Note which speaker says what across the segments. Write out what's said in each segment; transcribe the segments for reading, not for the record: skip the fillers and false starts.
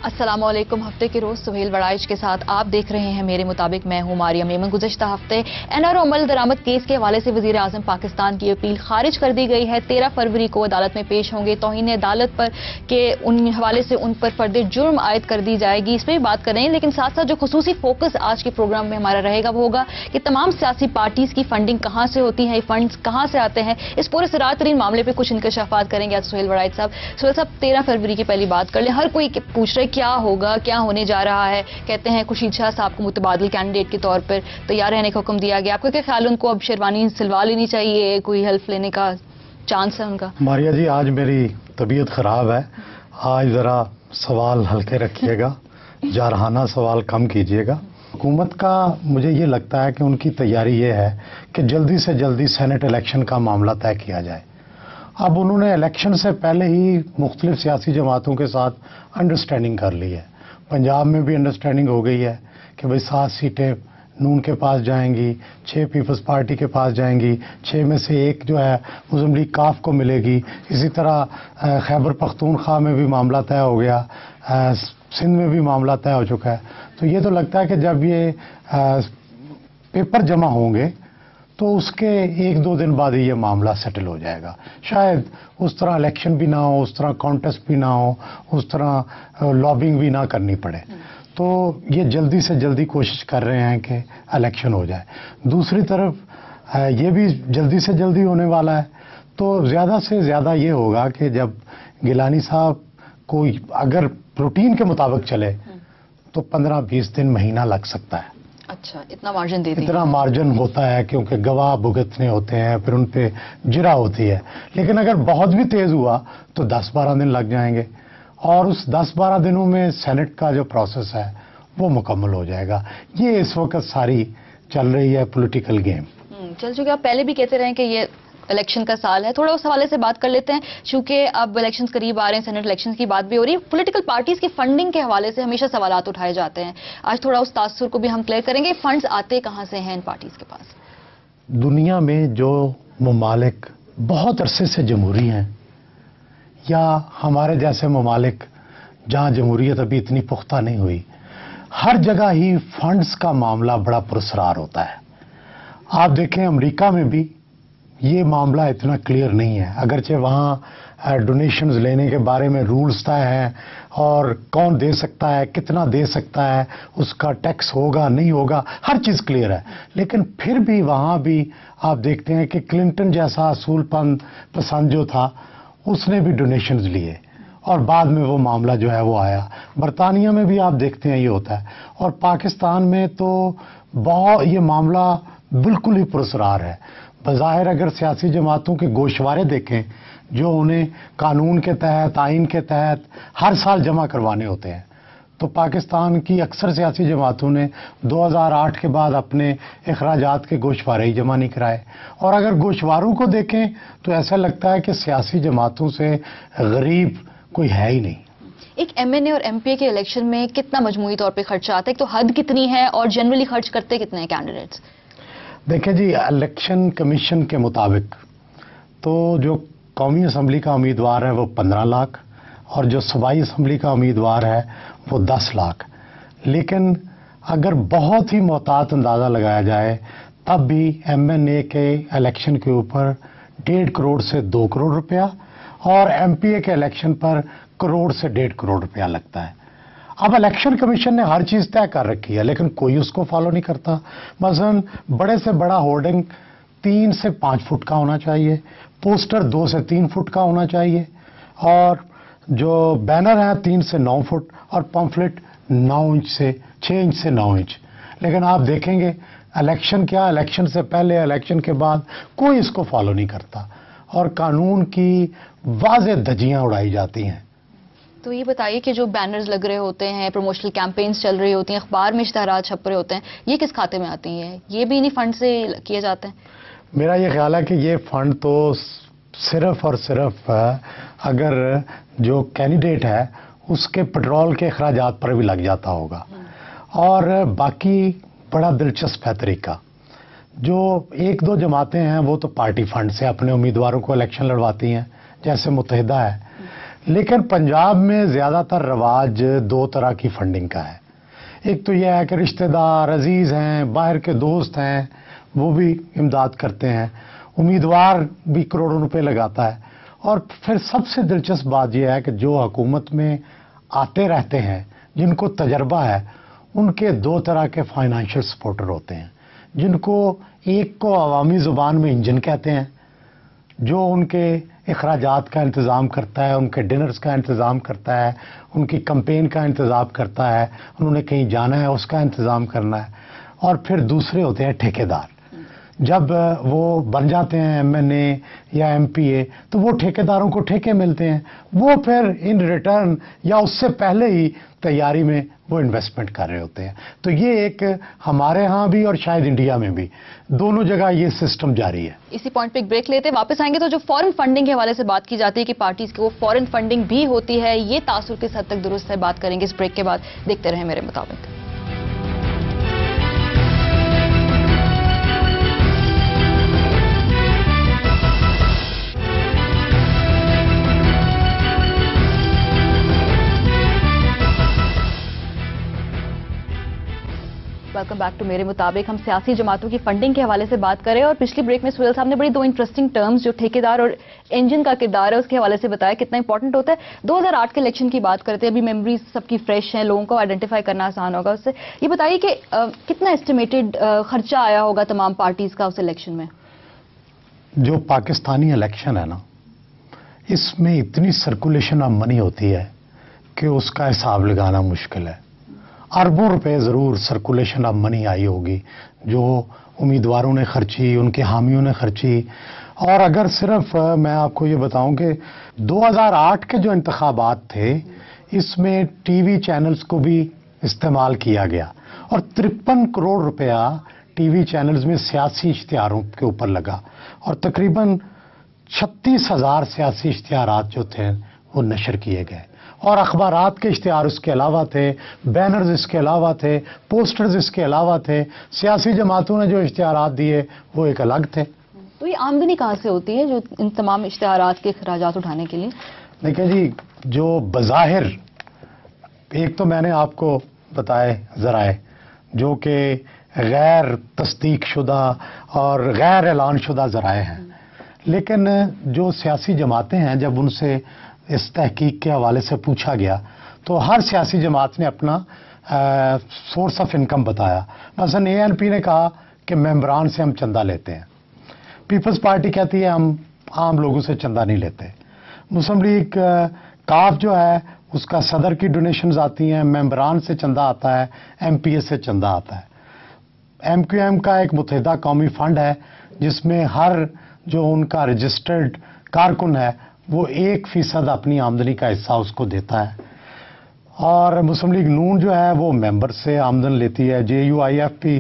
Speaker 1: अस्सलाम वालेकुम। हफ्ते के रोज सुहेल वड़ाइच के साथ आप देख रहे हैं मेरे मुताबिक। मैं हूं मारिया मेमन। गुज़श्ता हफ्ते एनआरओ अमल दरामद केस के हवाले से वज़ीर आज़म पाकिस्तान की अपील खारिज कर दी गई है। 13 फरवरी को अदालत में पेश होंगे। तौहीन अदालत पर के उन हवाले से उन पर फर्द जुर्म आयद कर दी जाएगी। इस पर भी बात करें, लेकिन साथ साथ जो खुसूसी फोकस आज के प्रोग्राम में हमारा रहेगा वो होगा कि तमाम सियासी पार्टीज की फंडिंग कहां से होती है, फंड्स कहां से आते हैं। इस पूरे सरार तरीन मामले पर कुछ इंकशाफात करेंगे आज सुहेल वड़ाइच साहब। सुहेल साहब, 13 फरवरी की पहली बात कर लें। हर कोई पूछ रहे क्या होगा, क्या होने जा रहा है। कहते हैं खुर्शीद शाह साहब को मुतबादिल कैंडिडेट के तौर पर तैयार रहने का हुक्म दिया गया। आपको क्या ख्याल, उनको अब शेरवानी सिलवा लेनी चाहिए, कोई हेल्प लेने का चांस है उनका?
Speaker 2: मारिया जी, आज मेरी तबीयत खराब है, आज जरा सवाल हल्के रखिएगा, जारहाना सवाल कम कीजिएगा। हुकूमत का मुझे ये लगता है कि उनकी तैयारी ये है कि जल्दी से जल्दी सेनेट इलेक्शन का मामला तय किया जाए। अब उन्होंने इलेक्शन से पहले ही मुख्तलिफ सियासी जमातों के साथ अंडरस्टैंडिंग कर ली है। पंजाब में भी अंडरस्टैंडिंग हो गई है कि भाई 7 सीटें नून के पास जाएंगी, 6 पीपल्स पार्टी के पास जाएंगी, 6 में से 1 जो है मुस्लिम लीग काफ को मिलेगी। इसी तरह खैबर पख्तूनख्वा में भी मामला तय हो गया, सिंध में भी मामला तय हो चुका है। तो ये तो लगता है कि जब ये पेपर जमा होंगे तो उसके 1-2 दिन बाद ही ये मामला सेटल हो जाएगा। शायद उस तरह इलेक्शन भी ना हो, उस तरह कॉन्टेस्ट भी ना हो, उस तरह लॉबिंग भी ना करनी पड़े। तो ये जल्दी से जल्दी कोशिश कर रहे हैं कि इलेक्शन हो जाए। दूसरी तरफ ये भी जल्दी से जल्दी होने वाला है। तो ज़्यादा से ज़्यादा ये होगा कि जब गिलानी साहब को अगर रूटीन के मुताबिक चले तो 15-20 दिन, महीना लग सकता है।
Speaker 1: अच्छा, इतना मार्जिन दे दिया? इतना
Speaker 2: मार्जिन होता है क्योंकि गवाह भुगतने होते हैं, फिर उन पे जिरा होती है। लेकिन अगर बहुत भी तेज़ हुआ तो 10-12 दिन लग जाएंगे और उस 10-12 दिनों में सेनेट का जो प्रोसेस है वो मुकम्मल हो जाएगा। ये इस वक्त सारी चल रही है पॉलिटिकल गेम।
Speaker 1: चल चुके। आप पहले भी कहते रहे कि ये इलेक्शन का साल है। थोड़ा उस हवाले से बात कर लेते हैं, चूंकि अब इलेक्शंस करीब आ रहे हैं, सेनेट इलेक्शंस की बात भी हो रही है। पॉलिटिकल पार्टीज की फंडिंग के हवाले से हमेशा सवालात उठाए जाते हैं। आज थोड़ा उस तासुर को भी हम क्लियर करेंगे। फंड्स आते कहां से हैं इन पार्टीज के पास?
Speaker 2: दुनिया में जो ममालिक बहुत अरसे से जमहूरी हैं या हमारे जैसे ममालिक जहां जमहूरियत अभी इतनी पुख्ता नहीं हुई, हर जगह ही फंड्स का मामला बड़ा पुरस्कार होता है। आप देखें अमेरिका में भी ये मामला इतना क्लियर नहीं है, अगरचे वहाँ डोनेशंस लेने के बारे में रूल्स तय हैं और कौन दे सकता है, कितना दे सकता है, उसका टैक्स होगा नहीं होगा, हर चीज़ क्लियर है। लेकिन फिर भी वहाँ भी आप देखते हैं कि क्लिंटन जैसा असूलपंद पसंद जो था उसने भी डोनेशंस लिए और बाद में वो मामला जो है वो आया। बरतानिया में भी आप देखते हैं ये होता है और पाकिस्तान में तो बहुत ये मामला बिल्कुल ही पुरस्कार है। बज़ाहिर अगर सियासी जमातों के गोशवारे देखें जो उन्हें कानून के तहत, आइन के तहत हर साल जमा करवाने होते हैं, तो पाकिस्तान की अक्सर सियासी जमातों ने 2008 के बाद अपने अखराजात के गोशवारे ही जमा नहीं कराए। और अगर गोशवारों को देखें तो ऐसा लगता है कि सियासी जमातों से गरीब कोई है ही नहीं।
Speaker 1: एक एमएनए और एमपीए के इलेक्शन में कितना मजमूई तौर पे खर्चा आता है? तो हद कितनी है और जनरली खर्च करते कितने हैं कैंडिडेट्स?
Speaker 2: देखिए जी, इलेक्शन कमीशन के मुताबिक तो जो कौमी असम्बली का उम्मीदवार है वो 15 लाख और जो सूबाई असम्बली का उम्मीदवार है वो 10 लाख। लेकिन अगर बहुत ही मोहतात अंदाज़ा लगाया जाए तब भी एमएनए के इलेक्शन के ऊपर 1.5 करोड़ से 2 करोड़ रुपया और एमपीए के इलेक्शन पर करोड़ से 1.5 करोड़ रुपया लगता है। अब इलेक्शन कमीशन ने हर चीज़ तय कर रखी है लेकिन कोई उसको फॉलो नहीं करता। मसलन बड़े से बड़ा होर्डिंग 3 से 5 फुट का होना चाहिए, पोस्टर 2 से 3 फुट का होना चाहिए और जो बैनर है 3 से 9 फुट और पम्फलेट 6 इंच से 9 इंच। लेकिन आप देखेंगे इलेक्शन क्या, इलेक्शन से पहले, इलेक्शन के बाद कोई इसको फॉलो नहीं करता और कानून की वाज़ेह धज्जियाँ उड़ाई जाती हैं।
Speaker 1: तो ये बताइए कि जो बैनर्स लग रहे होते हैं, प्रमोशनल कैंपेन्स चल रही होती हैं, अखबार में इश्तहारात छप रहे होते हैं, ये किस खाते में आती हैं? ये भी इन्हीं फंड से किए जाते हैं?
Speaker 2: मेरा ये ख्याल है कि ये फंड तो सिर्फ और सिर्फ अगर जो कैंडिडेट है उसके पेट्रोल के अखराजात पर भी लग जाता होगा। और बाकी बड़ा दिलचस्प है तरीका। जो 1-2 जमातें हैं वो तो पार्टी फंड से अपने उम्मीदवारों को इलेक्शन लड़वाती हैं, जैसे मुत्तहिदा है। लेकिन पंजाब में ज़्यादातर रवाज दो तरह की फंडिंग का है। एक तो यह है कि रिश्तेदार अजीज़ हैं, बाहर के दोस्त हैं, वो भी इमदाद करते हैं, उम्मीदवार भी करोड़ों रुपए लगाता है। और फिर सबसे दिलचस्प बात यह है कि जो हुकूमत में आते रहते हैं, जिनको तजर्बा है, उनके दो तरह के फाइनेंशियल सपोर्टर होते हैं, जिनको एक को अवामी ज़ुबान में इंजन कहते हैं, जो उनके अखराजात का इंतज़ाम करता है, उनके डिनर्स का इंतज़ाम करता है, उनकी कैंपेन का इंतज़ाम करता है, उन्होंने कहीं जाना है उसका इंतज़ाम करना है। और फिर दूसरे होते हैं ठेकेदार। जब वो बन जाते हैं एमएनए या एमपीए तो वो ठेकेदारों को ठेके मिलते हैं, वो फिर इन रिटर्न या उससे पहले ही तैयारी में वो इन्वेस्टमेंट कर रहे होते हैं। तो ये एक हमारे यहाँ भी और शायद इंडिया में भी दोनों जगह ये सिस्टम जारी है।
Speaker 1: इसी पॉइंट पे एक ब्रेक लेते हैं, वापस आएंगे तो जो फॉरेन फंडिंग के हवाले से बात की जाती है कि पार्टीज की वो फॉरेन फंडिंग भी होती है, ये तासुर किस हद तक दुरुस्त है, बात करेंगे इस ब्रेक के बाद। देखते रहें मेरे मुताबिक। वेलकम बैक टू मेरे मुताबिक। हम सियासी जमातों की फंडिंग के हवाले से बात करें और पिछली ब्रेक में सुहेल साहब ने बड़ी दो इंटरेस्टिंग टर्म्स जो ठेकेदार और इंजन का किरदार है उसके हवाले से बताया कितना इंपॉर्टेंट होता है। 2008 के इलेक्शन की बात करते हैं, अभी मेमोरीज सबकी फ्रेश हैं, लोगों को आइडेंटिफाई करना आसान होगा उससे। ये बताइए कि कितना एस्टिमेटेड खर्चा आया होगा तमाम पार्टीज का उस इलेक्शन में?
Speaker 2: जो पाकिस्तानी इलेक्शन है ना, इसमें इतनी सर्कुलेशन ऑफ मनी होती है कि उसका हिसाब लगाना मुश्किल है। अरबों रुपए ज़रूर सर्कुलेशन ऑफ मनी आई होगी जो उम्मीदवारों ने खर्ची, उनके हामियों ने खर्ची। और अगर सिर्फ मैं आपको ये बताऊं कि 2008 के जो इंतखाबात थे इसमें टीवी चैनल्स को भी इस्तेमाल किया गया और 53 करोड़ रुपया टीवी चैनल्स में सियासी इश्तिहारों के ऊपर लगा और तकरीबन 36,000 सियासी इश्तिहारात जो थे वो नशर किए गए। और अखबारात के इश्तिहार उसके अलावा थे, बैनर्स इसके अलावा थे, पोस्टर्स इसके अलावा थे, सियासी जमातों ने जो इश्तिहारात दिए वो एक अलग थे।
Speaker 1: तो ये आमदनी कहाँ से होती है जो इन तमाम इश्तिहारात के खराजात उठाने के लिए?
Speaker 2: देखिए जी, जो बज़ाहिर एक तो मैंने आपको बताए ज़राए जो कि गैर तस्दीक शुदा और गैर ऐलान शुदा ज़राए हैं, लेकिन जो सियासी जमातें हैं जब उनसे इस तहकीक के हवाले से पूछा गया तो हर सियासी जमात ने अपना सोर्स ऑफ इनकम बताया। मसलन एएनपी ने कहा कि मेंबरान से हम चंदा लेते हैं, पीपल्स पार्टी कहती है हम आम लोगों से चंदा नहीं लेते, मुस्लिम लीग काफ जो है उसका सदर की डोनेशंस आती हैं, मेंबरान से चंदा आता है, एमपीए से चंदा आता है। एमक्यूएम का एक मुत्तहिदा कौमी फंड है जिसमें हर जो उनका रजिस्टर्ड कारकुन है वो 1% अपनी आमदनी का हिस्सा उसको देता है। और मुस्लिम लीग नून जो है वो मेंबर से आमदन लेती है, JUIF भी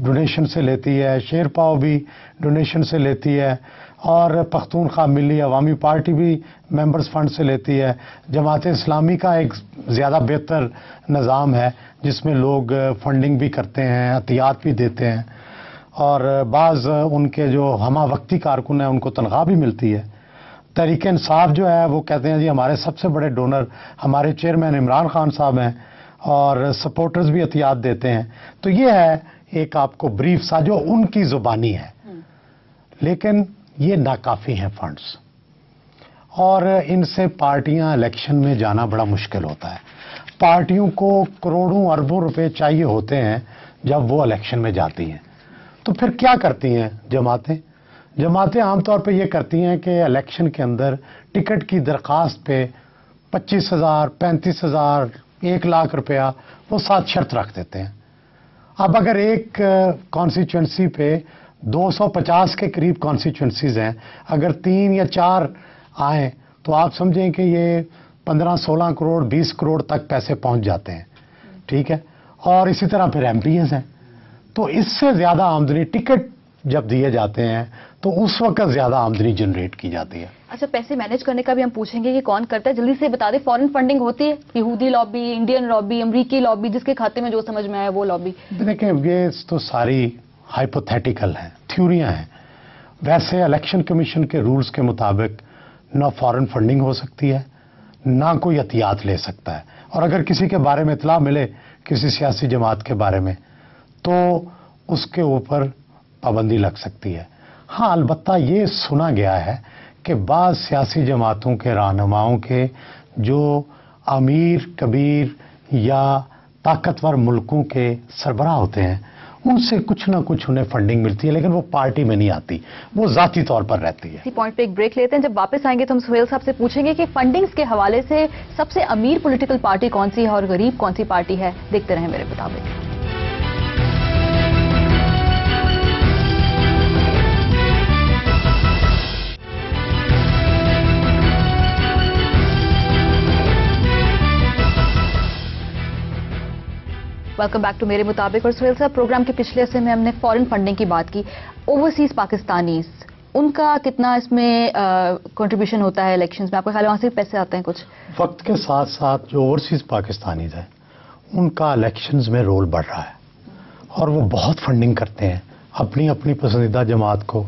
Speaker 2: डोनेशन से लेती है, शेरपाव भी डोनेशन से लेती है और पख्तूनख्वा मिली अवामी पार्टी भी मेंबर्स फंड से लेती है। जमात इस्लामी का एक ज़्यादा बेहतर निज़ाम है जिसमें लोग फंडिंग भी करते हैं, अतियात भी देते हैं और बाज़ उनके जो हमा वक्ती कारकुन हैं उनको तनख्वाह भी मिलती है। तहरीक इंसाफ जो है वो कहते हैं जी हमारे सबसे बड़े डोनर हमारे चेयरमैन इमरान खान साहब हैं और सपोर्टर्स भी एहतियात देते हैं। तो ये है एक आपको ब्रीफ सा जो उनकी ज़ुबानी है, लेकिन ये नाकाफ़ी हैं फंड्स और इनसे पार्टियां इलेक्शन में जाना बड़ा मुश्किल होता है। पार्टियों को करोड़ों अरबों रुपए चाहिए होते हैं जब वो इलेक्शन में जाती हैं। तो फिर क्या करती हैं जमातें? जमातें आमतौर पे ये करती हैं कि इलेक्शन के अंदर टिकट की दरख्वास्त पे 25,000, 35,000, 1 लाख रुपया वो साथ शर्त रख देते हैं। अब अगर एक कॉन्स्टिट्यूंसी पे 250 के करीब कॉन्स्टिट्यूंसीज हैं, अगर 3 या 4 आए तो आप समझें कि ये 15-16 करोड़ 20 करोड़ तक पैसे पहुंच जाते हैं, ठीक है। और इसी तरह फिर एमपीएस हैं, तो इससे ज़्यादा आमदनी टिकट जब दिए जाते हैं तो उस वक्त ज़्यादा आमदनी जनरेट की जाती है।
Speaker 1: अच्छा, पैसे मैनेज करने का भी हम पूछेंगे कि कौन करता है, जल्दी से बता दें। फॉरेन फंडिंग होती है, यहूदी लॉबी, इंडियन लॉबी, अमरीकी लॉबी, जिसके खाते में जो समझ में आया वो लॉबी।
Speaker 2: देखें ये तो सारी हाइपोथेटिकल हैं, थ्योरियां हैं। वैसे इलेक्शन कमीशन के रूल्स के मुताबिक न फॉरेन फंडिंग हो सकती है ना कोई एहतियात ले सकता है, और अगर किसी के बारे में इतला मिले किसी सियासी जमात के बारे में तो उसके ऊपर पाबंदी लग सकती है। हाँ, अलबत्ता ये सुना गया है कि बाज़ सियासी जमातों के रहनुमाओं के जो अमीर कबीर या ताकतवर मुल्कों के सरबराह होते हैं उनसे कुछ ना कुछ उन्हें फंडिंग मिलती है, लेकिन वो पार्टी में नहीं आती, वो ज़ाती तौर पर रहती है।
Speaker 1: इसी पॉइंट पे एक ब्रेक लेते हैं। जब वापस आएंगे तो हम सुहेल साहब से पूछेंगे कि फंडिंग्स के हवाले से सबसे अमीर पॉलिटिकल पार्टी कौन सी है और गरीब कौन सी पार्टी है। देखते रहें मेरे मुताबिक। वेलकम बैक टू मेरे मुताबिक। और सुहेल साहब, प्रोग्राम के पिछले हिस्से में हमने फॉरेन फंडिंग की बात की। ओवरसीज पाकिस्तानीज, उनका कितना इसमें कंट्रीब्यूशन होता है इलेक्शंस में? आपके ख्याल वहां से पैसे आते हैं कुछ?
Speaker 2: वक्त के साथ साथ जो ओवरसीज पाकिस्तानीज हैं उनका इलेक्शंस में रोल बढ़ रहा है और वो बहुत फंडिंग करते हैं अपनी अपनी पसंदीदा जमात को।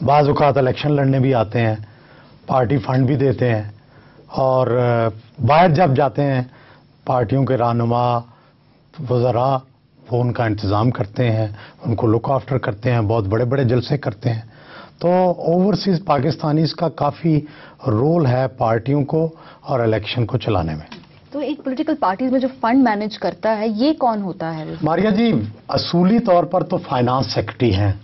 Speaker 2: बाज़ औक़ात इलेक्शन लड़ने भी आते हैं, पार्टी फंड भी देते हैं, और बाहर जब जाते हैं पार्टियों के रहनुमा वज़रा वो उनका इंतज़ाम करते हैं, उनको लुक आफ्टर करते हैं, बहुत बड़े बड़े जलसे करते हैं। तो ओवरसीज़ पाकिस्तानीज़ का काफ़ी रोल है पार्टियों को और इलेक्शन को चलाने में।
Speaker 1: तो एक पॉलिटिकल पार्टीज में जो फंड मैनेज करता है ये कौन होता है?
Speaker 2: मारिया जी, असूली तौर पर तो फाइनेंस सेक्रेटरी हैं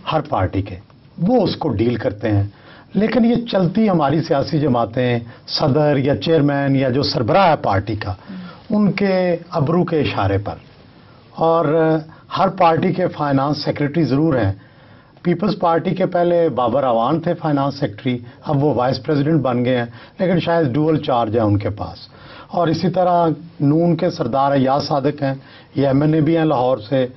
Speaker 2: हर पार्टी के, वो उसको डील करते हैं, लेकिन ये चलती हमारी सियासी जमातें, सदर या चेयरमैन या जो सरबराह है पार्टी का, उनके अबरू के इशारे पर। और हर पार्टी के फाइनेंस सेक्रेटरी ज़रूर हैं। पीपल्स पार्टी के पहले बाबर अवान थे फाइनेंस सेक्रेटरी, अब वो वाइस प्रेसिडेंट बन गए हैं, लेकिन शायद डुअल चार्ज है उनके पास। और इसी तरह नून के सरदार अयाज सादिक हैं, ये MNA भी हैं लाहौर से,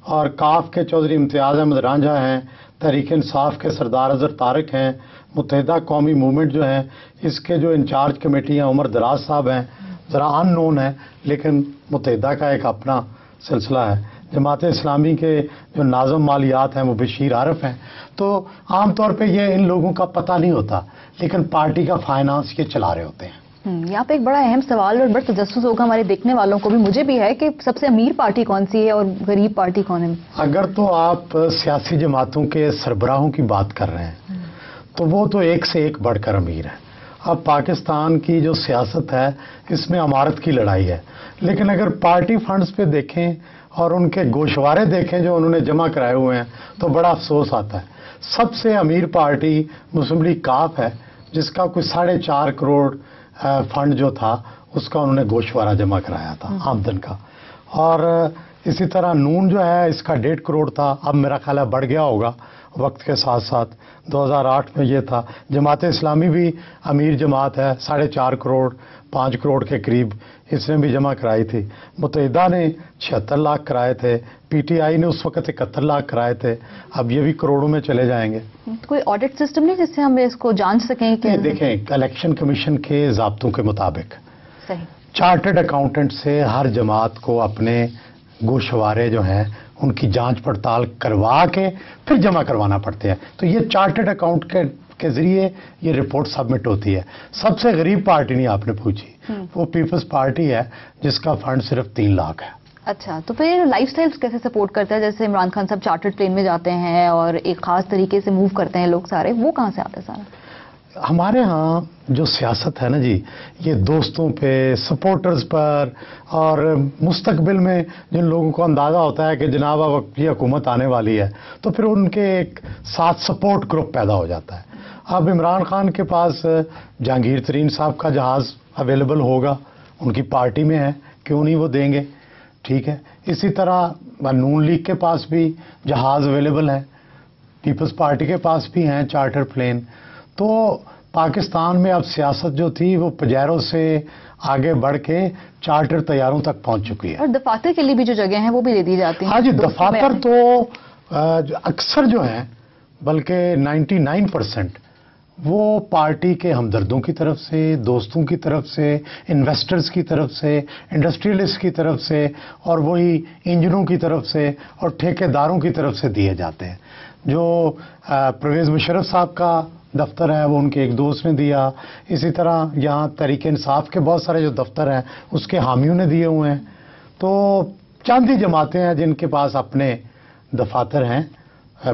Speaker 2: और काफ के चौधरी इम्तियाज़ अहमद रांझा हैं, तहरीक इंसाफ के सरदार अजहर तारिक हैं, मुत्तहिदा कौमी मूवमेंट जो है इसके जो इंचार्ज कमेटी हैं उमर दराज साहब हैं, ज़रा अननोन है लेकिन मुत्तहिदा का एक अपना सिलसिला है। जमात इस्लामी के जो नाज़म मालियात हैं वो बशीर आरिफ हैं। तो आम तौर पे ये इन लोगों का पता नहीं होता, लेकिन पार्टी का फाइनेंस ये चला रहे होते हैं।
Speaker 1: यहाँ पे एक बड़ा अहम सवाल और बड़ा तजस्सुस होगा हमारे देखने वालों को भी, मुझे भी है, कि सबसे अमीर पार्टी कौन सी है और गरीब पार्टी कौन है? अगर
Speaker 2: तो आप सियासी जमातों के सरबराहों की बात कर रहे हैं तो वो तो एक से एक बढ़कर अमीर है। अब पाकिस्तान की जो सियासत है इसमें अमारत की लड़ाई है, लेकिन अगर पार्टी फंड्स पे देखें और उनके गोशवारे देखें जो उन्होंने जमा कराए हुए हैं तो बड़ा अफसोस आता है। सबसे अमीर पार्टी मुस्लिम लीग काफ है, जिसका कोई 4.5 करोड़ फंड जो था उसका उन्होंने गोशवारा जमा कराया था आमदन का। और इसी तरह नून जो है इसका 1.5 करोड़ था, अब मेरा ख्याल है बढ़ गया होगा वक्त के साथ साथ। 2008 में ये था। जमात इस्लामी भी अमीर जमात है, 4.5 करोड़ 5 करोड़ के करीब इसने भी जमा कराई थी। मुत्तहिदा ने 76 लाख कराए थे, PTI ने उस वक्त 71 लाख कराए थे, अब ये भी करोड़ों में चले जाएंगे।
Speaker 1: कोई ऑडिट सिस्टम नहीं जिससे हम इसको जान सकें कि?
Speaker 2: देखें, इलेक्शन कमीशन के ज़ाब्तों के मुताबिक
Speaker 1: सही
Speaker 2: चार्टर्ड अकाउंटेंट से हर जमात को अपने गोशवारे जो हैं उनकी जांच पड़ताल करवा के फिर जमा करवाना पड़ते हैं। तो ये चार्टर्ड अकाउंट के ज़रिए ये रिपोर्ट सबमिट होती है। सबसे गरीब पार्टी नहीं आपने पूछी, वो पीपल्स पार्टी है जिसका फंड सिर्फ 3 लाख है।
Speaker 1: अच्छा, तो फिर लाइफस्टाइल कैसे सपोर्ट करता है? जैसे इमरान खान साहब चार्टर्ड प्लेन में जाते हैं और एक खास तरीके से मूव करते हैं लोग सारे, वो कहाँ से आते हैं सारा?
Speaker 2: हमारे यहाँ जो सियासत है ना जी, ये दोस्तों पे, सपोर्टर्स पर, और मुस्तकबिल में जिन लोगों को अंदाज़ा होता है कि जनाब अब ये हुकूमत आने वाली है तो फिर उनके एक साथ सपोर्ट ग्रुप पैदा हो जाता है। अब इमरान खान के पास जहांगीर तरीन साहब का जहाज़ अवेलेबल होगा, उनकी पार्टी में है, क्यों नहीं वो देंगे, ठीक है। इसी तरह नून लीग के पास भी जहाज़ अवेलेबल है, पीपल्स पार्टी के पास भी हैं चार्टर प्लेन। तो पाकिस्तान में अब सियासत जो थी वो पजेरों से आगे बढ़ के चार्टर तैयारों तक पहुंच चुकी है।
Speaker 1: और दफातर के लिए भी जो जगह हैं वो भी दे दी जाती हैं।
Speaker 2: हाँ जी, दफातर तो अक्सर जो हैं, बल्कि 99% وہ پارٹی کے ہمدردوں کی طرف سے، دوستوں کی طرف سے، انویسٹرز کی طرف سے، انڈسٹریلسٹ کی طرف سے، اور وہی انجنوں کی طرف سے اور ٹھیکیداروں کی طرف سے دیے جاتے ہیں. جو پرویز مشرف صاحب کا دفتر ہے وہ ان کے ایک دوست نے دیا. اسی طرح یہاں تحریک انصاف کے بہت سارے جو دفتر ہیں اس کے حامیوں نے دیے ہوئے ہیں. تو چند ہی جماعتیں ہیں جن کے پاس اپنے دفاتر ہیں.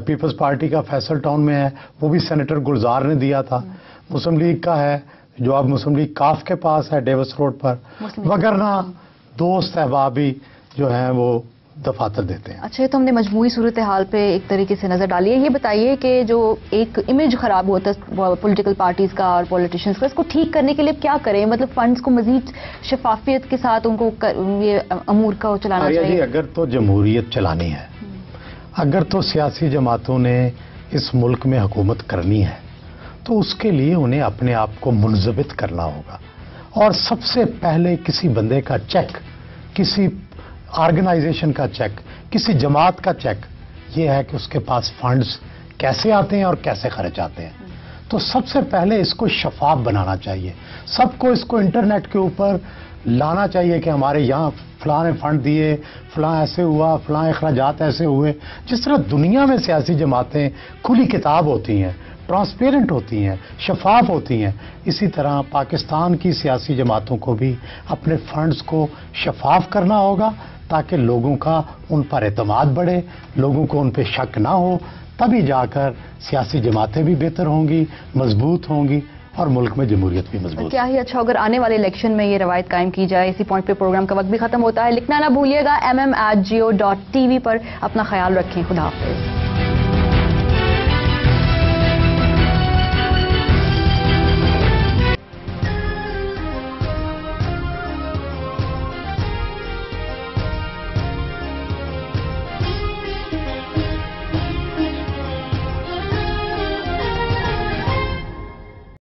Speaker 2: پیپلز پارٹی کا فیصل ٹاؤن میں ہے، وہ بھی سینیٹر گلزار نے دیا تھا. مسلم لیگ کا ہے جو اب مسلم لیگ کاف کے پاس ہے ڈیوس روڈ پر، وگرنہ دوست احباب بھی جو ہیں وہ دفاتر دیتے ہیں.
Speaker 1: اچھا، تو ہم نے مجموعی صورتحال پہ ایک طریقے سے نظر ڈالی ہے. یہ بتائیے کہ جو ایک امیج خراب ہوتا ہے پولیٹیکل پارٹیز کا اور پولیٹیشنز کا، اس کو ٹھیک کرنے کے لیے کیا کریں؟ مطلب فنڈز کو مزید شفافیت کے ساتھ ان کو یہ امور کا چلانا چاہیے.
Speaker 2: اگر تو جمہوریت چلانی ہے، اگر تو سیاسی جماعتوں نے اس ملک میں حکومت کرنی ہے، تو اس کے لیے انہیں اپنے آپ کو منضبط کرنا ہوگا. اور سب سے پہلے کسی بندے کا چیک، کسی آرگنائزیشن کا چیک، کسی جماعت کا چیک یہ ہے کہ اس کے پاس فنڈز کیسے آتے ہیں اور کیسے خرچ آتے ہیں. تو سب سے پہلے اس کو شفاف بنانا چاہیے. سب کو اس کو انٹرنیٹ کے اوپر لانا چاہیے کہ ہمارے یہاں فلاں نے فنڈ دیے، فلاں ایسے ہوا، فلاں اخراجات ایسے ہوئے. جس طرح دنیا میں سیاسی جماعتیں کھلی کتاب ہوتی ہیں، ٹرانسپیرنٹ ہوتی ہیں، شفاف ہوتی ہیں، اسی طرح پاکستان کی سیاسی جماعتوں کو بھی اپنے فنڈز کو شفاف کرنا ہوگا تاکہ لوگوں کا ان پر اعتماد بڑھے، لوگوں کو ان پہ شک نہ ہو. تبھی جا کر سیاسی جماعتیں بھی بہتر ہوں گی، مضبوط ہوں گی، اور ملک میں جمہوریت بھی مضبوط.
Speaker 1: کیا ہی اچھا اگر آنے والے الیکشن میں یہ روایت قائم کی جائے. اسی پوائنٹ پہ پروگرام کا وقت بھی ختم ہوتا ہے. لکھنا نہ بھولیے گا mm@geo.tv پر. اپنا خیال رکھیں. خدا حافظ.